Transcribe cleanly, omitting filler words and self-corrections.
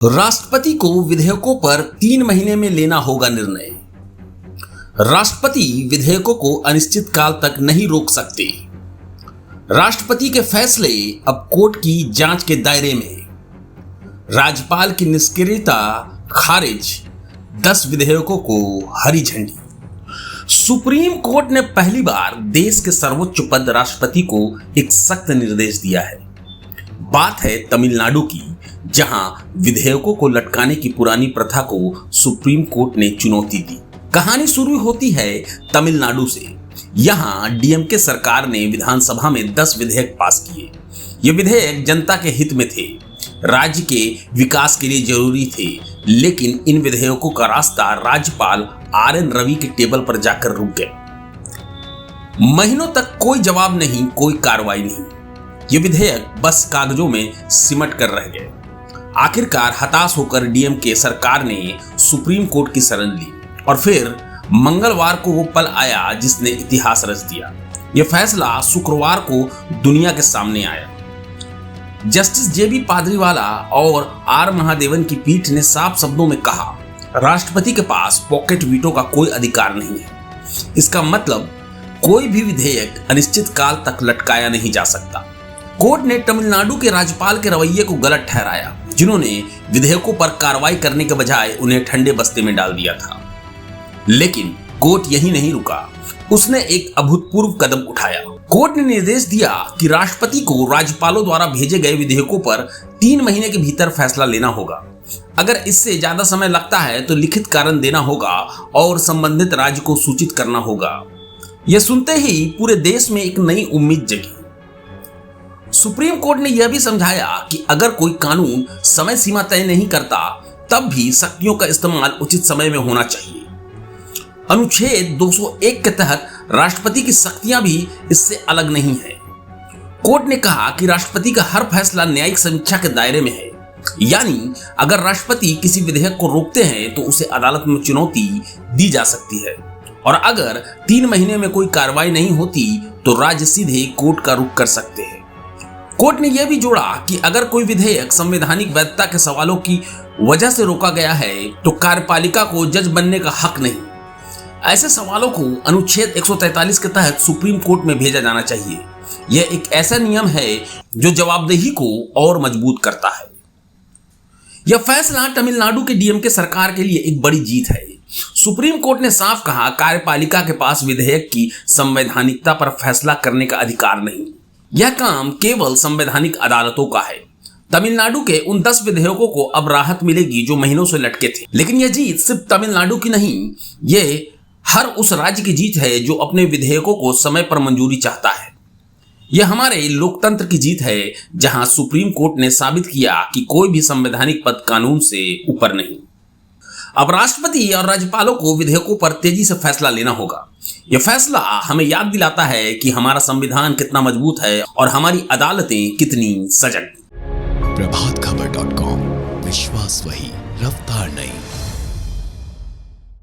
राष्ट्रपति को विधेयकों पर 3 महीने में लेना होगा निर्णय। राष्ट्रपति विधेयकों को अनिश्चित काल तक नहीं रोक सकते। राष्ट्रपति के फैसले अब कोर्ट की जांच के दायरे में। राज्यपाल की निष्क्रियता खारिज, 10 विधेयकों को हरी झंडी। सुप्रीम कोर्ट ने पहली बार देश के सर्वोच्च पद राष्ट्रपति को एक सख्त निर्देश दिया है। बात है तमिलनाडु की, जहां विधेयकों को लटकाने की पुरानी प्रथा को सुप्रीम कोर्ट ने चुनौती दी। कहानी शुरू होती है तमिलनाडु से। यहां डीएमके सरकार ने विधानसभा में 10 विधेयक पास किए। ये विधेयक जनता के हित में थे, राज्य के विकास के लिए जरूरी थे, लेकिन इन विधेयकों का रास्ता राज्यपाल RN रवि के टेबल पर जाकर रुक गया। महीनों तक कोई जवाब नहीं, कोई कार्रवाई नहीं। ये विधेयक बस कागजों में सिमट कर रह गए। आखिरकार हताश होकर डीएमके सरकार ने सुप्रीम कोर्ट की शरण ली और फिर मंगलवार को वो पल आया जिसने इतिहास रच दिया। यह फैसला शुक्रवार को दुनिया के सामने आया। जस्टिस JB पादरीवाला और R महादेवन की पीठ ने साफ शब्दों में कहा, राष्ट्रपति के पास पॉकेट वीटो का कोई अधिकार नहीं है। इसका मतलब कोई भी विधेयक अनिश्चित काल तक लटकाया नहीं जा सकता। कोर्ट ने तमिलनाडु के राज्यपाल के रवैये को गलत ठहराया, जिन्होंने विधेयकों पर कार्रवाई करने के बजाय उन्हें ठंडे बस्ते में डाल दिया था। लेकिन कोर्ट यही नहीं रुका, उसने एक अभूतपूर्व कदम उठाया। कोर्ट ने निर्देश दिया कि राष्ट्रपति को राज्यपालों द्वारा भेजे गए विधेयकों पर 3 महीने के भीतर फैसला लेना होगा। अगर इससे ज्यादा समय लगता है तो लिखित कारण देना होगा और संबंधित राज्य को सूचित करना होगा। यह सुनते ही पूरे देश में एक नई उम्मीद जगी। सुप्रीम कोर्ट ने यह भी समझाया कि अगर कोई कानून समय सीमा तय नहीं करता, तब भी शक्तियों का इस्तेमाल उचित समय में होना चाहिए। अनुच्छेद 201 के तहत राष्ट्रपति की शक्तियां भी इससे अलग नहीं है। कोर्ट ने कहा कि राष्ट्रपति का हर फैसला न्यायिक समीक्षा के दायरे में है, यानी अगर राष्ट्रपति किसी विधेयक को रोकते हैं तो उसे अदालत में चुनौती दी जा सकती है, और अगर 3 महीने में कोई कार्रवाई नहीं होती तो राज्य सीधे कोर्ट का रुख कर सकते हैं। कोर्ट ने यह भी जोड़ा कि अगर कोई विधेयक संवैधानिक वैधता के सवालों की वजह से रोका गया है तो कार्यपालिका को जज बनने का हक नहीं। ऐसे सवालों को अनुच्छेद 143 के तहत सुप्रीम कोर्ट में भेजा जाना चाहिए। यह एक ऐसा नियम है जो जवाबदेही को और मजबूत करता है। यह फैसला तमिलनाडु के डीएमके सरकार के लिए एक बड़ी जीत है। सुप्रीम कोर्ट ने साफ कहा, कार्यपालिका के पास विधेयक की संवैधानिकता पर फैसला करने का अधिकार नहीं। यह काम केवल संवैधानिक अदालतों का है। तमिलनाडु के उन 10 विधेयकों को अब राहत मिलेगी जो महीनों से लटके थे। लेकिन यह जीत सिर्फ तमिलनाडु की नहीं, यह हर उस राज्य की जीत है जो अपने विधेयकों को समय पर मंजूरी चाहता है। यह हमारे लोकतंत्र की जीत है, जहां सुप्रीम कोर्ट ने साबित किया कि कोई भी संवैधानिक पद कानून से ऊपर नहीं। अब राष्ट्रपति और राज्यपालों को विधेयकों पर तेजी से फैसला लेना होगा। यह फैसला हमें याद दिलाता है कि हमारा संविधान कितना मजबूत है और हमारी अदालतें कितनी सजग। प्रभातखबर.com, विश्वास वही, रफ्तार नहीं।